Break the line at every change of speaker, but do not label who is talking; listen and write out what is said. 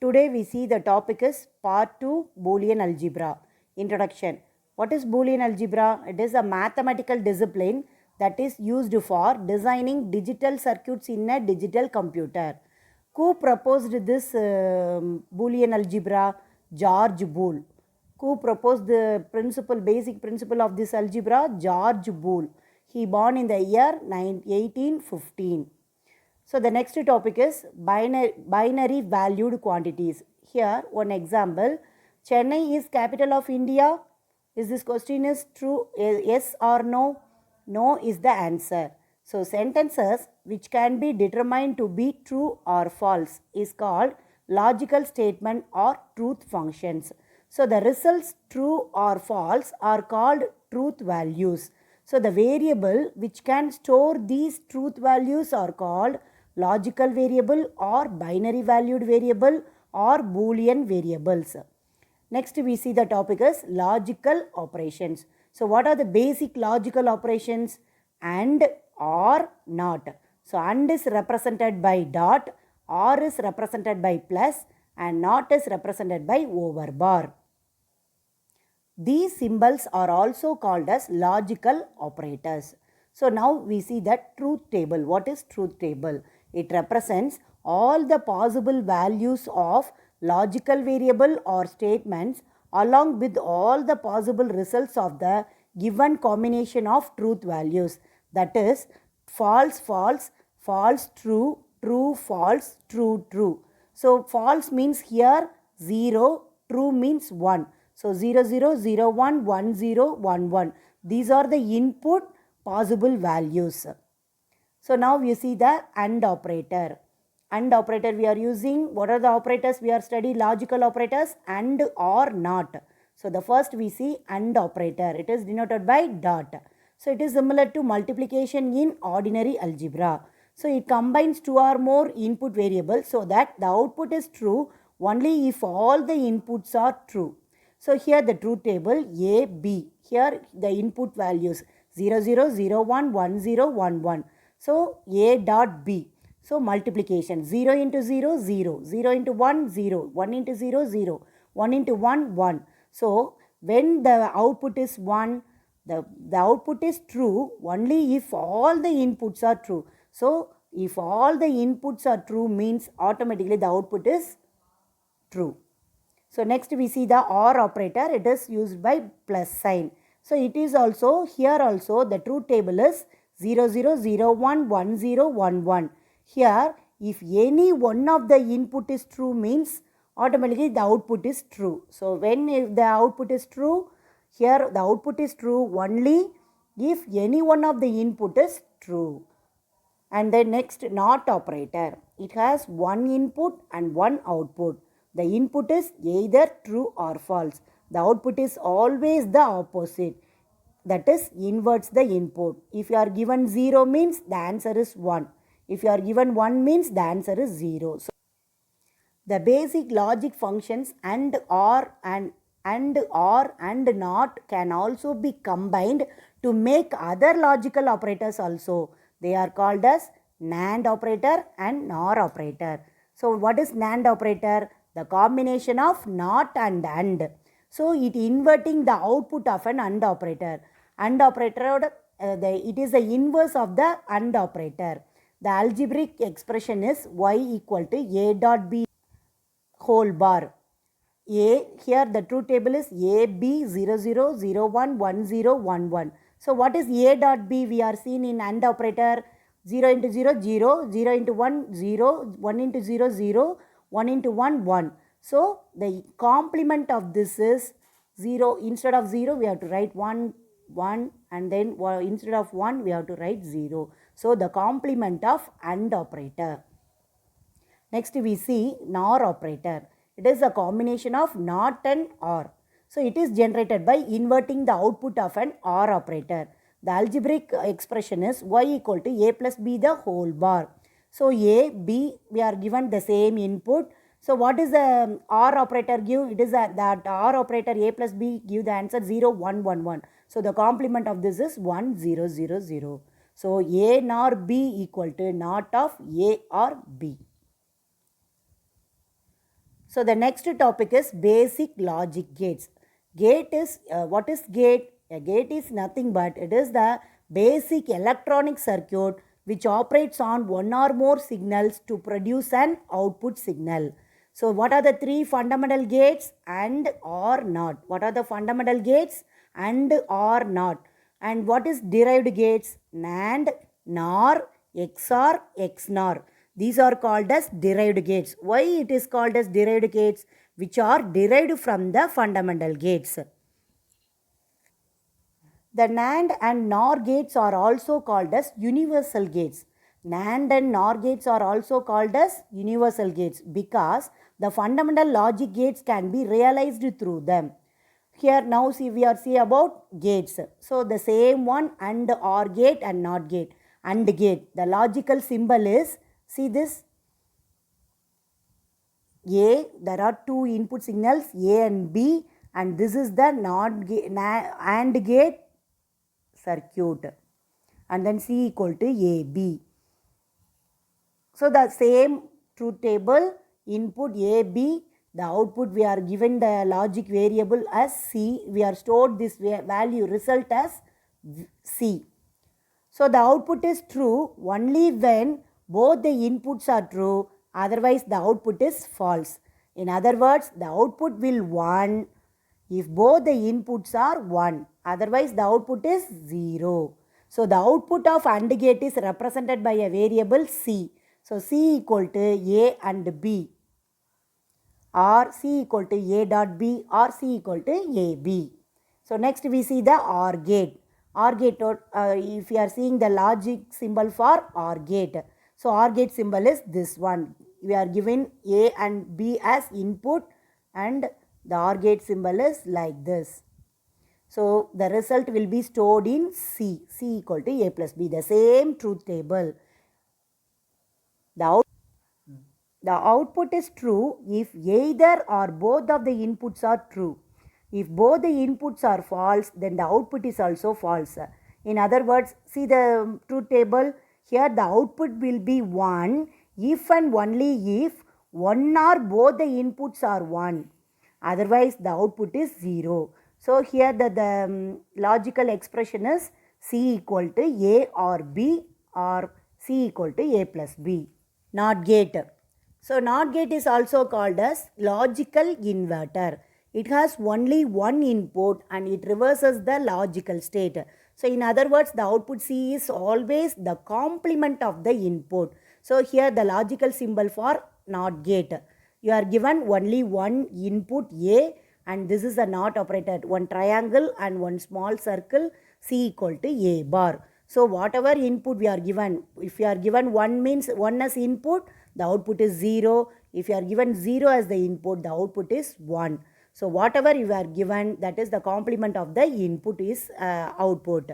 today we see the topic is part 2 Boolean algebra. Introduction. What is Boolean algebra? It is a mathematical discipline that is used for designing digital circuits in a digital computer. Who proposed this Boolean algebra? George Boole. Who proposed the basic principle of this algebra? George Boole. He born in the year 1815. So the next topic is binary valued quantities. Here one example, Chennai is capital of India. Is this question is true? Yes or no? No is the answer. So sentences which can be determined to be true or false is called logical statement or truth functions. So the results true or false are called truth values. So the variable which can store these truth values are called logical variable or binary valued variable or Boolean variables. Next we see the topic is logical operations. So what are the basic logical operations? And, or, not. So and is represented by dot, or is represented by plus, and not is represented by over bar. These symbols are also called as logical operators. So now we see the truth table. What is truth table? It represents all the possible values of logical variable or statements along with all the possible results of the given combination of truth values. That is false, false, false, true, true, false, true, true. So false means here 0, true means 1. So 0, 0, 0, 1, 1, 0, 1, 1. These are the input possible values. So now we see the AND operator. AND operator we are using. What are the operators? We are studying logical operators and or not. So the first we see AND operator. It is denoted by dot. So it is similar to multiplication in ordinary algebra. So it combines two or more input variables so that the output is true only if all the inputs are true. So here the truth table A, B. Here the input values 0, 0, 0, 1, 1, 0, 1, 1. So A dot B. So multiplication 0 into 0, 0, 0 into 1, 0, 1 into 0, 0, 1 into 1, 1. So when the output is 1, the output is true only if all the inputs are true. So if all the inputs are true means automatically the output is true. So next we see the OR operator. It is used by plus sign. So it is also here also the truth table is 0, 0, 0, 1, 1, 0, 1, 1. Here if any one of the input is true means automatically the output is true. So when the output is true, here the output is true only if any one of the input is true. And then next NOT operator. It has one input and one output. The input is either true or false. The output is always the opposite. That is inverts the input. If you are given 0 means the answer is 1. If you are given 1 means the answer is 0. So the basic logic functions and or and not can also be combined to make other logical operators also. They are called as NAND operator and NOR operator. So what is NAND operator? The combination of not and AND. So it inverting the output of an AND operator. AND operator, it is the inverse of the AND operator. The algebraic expression is y equal to a dot b whole bar. A, here the truth table is A, B, 0, 0, 0, 1, 1, 0, 1, 1. So what is A dot B? We are seen in AND operator 0 into 0, 0, 0 into 1, 0, 1 into 0, 0, 1 into 1, 1. So the complement of this is 0. Instead of 0, we have to write 1, 1 and then instead of 1, we have to write 0. So the complement of AND operator. Next we see NOR operator. It is a combination of NOT and OR. So it is generated by inverting the output of an OR operator. The algebraic expression is y equal to a plus b the whole bar. So a, b, we are given the same input. So what is the OR operator give? It is that OR operator a plus b give the answer 0, 1, 1, 1. So the complement of this is 1, 0, 0, 0. So a nor b equal to not of a or b. So the next topic is basic logic gates. Gate is, what is gate? A gate is nothing but it is the basic electronic circuit which operates on one or more signals to produce an output signal. So what are the three fundamental gates? And or not. What are the fundamental gates? And or not. And what is derived gates? NAND, NOR, XOR, XNOR. These are called as derived gates. Why it is called as derived gates? Which are derived from the fundamental gates. The NAND and NOR gates are also called as universal gates. NAND and NOR gates are also called as universal gates because the fundamental logic gates can be realized through them. Here now see we are see about gates. So the same one and OR gate and NOT gate. AND gate. The logical symbol is, see this, A, there are two input signals A and B, and this is the AND gate circuit, and then C equal to AB. So the same truth table, input AB, the output we are given the logic variable as C, we are stored this value result as C. So the output is true only when both the inputs are true, otherwise the output is false. In other words, the output will 1 if both the inputs are 1, otherwise the output is 0. So the output of AND gate is represented by a variable C. So C equal to A and B, or C equal to A dot B, or C equal to AB. So next we see the OR gate. OR gate, if you are seeing the logic symbol for OR gate. So OR gate symbol is this one. We are given A and B as input and the OR gate symbol is like this. So the result will be stored in C. C equal to A plus B. The same truth table. The output is true if either or both of the inputs are true. If both the inputs are false, then the output is also false. In other words, see the truth table. Here the output will be 1 if and only if one or both the inputs are 1. Otherwise, the output is 0. So here the logical expression is C equal to A or B, or C equal to A plus B. NOT gate. So NOT gate is also called as logical inverter. It has only one input and it reverses the logical state. So in other words, the output C is always the complement of the input. So here the logical symbol for NOT gate. You are given only one input A, and this is a NOT operator, one triangle and one small circle, C equal to A bar. So whatever input we are given, if you are given 1 means 1 as input, the output is 0. If you are given 0 as the input, the output is 1. So whatever you are given, that is the complement of the input is output.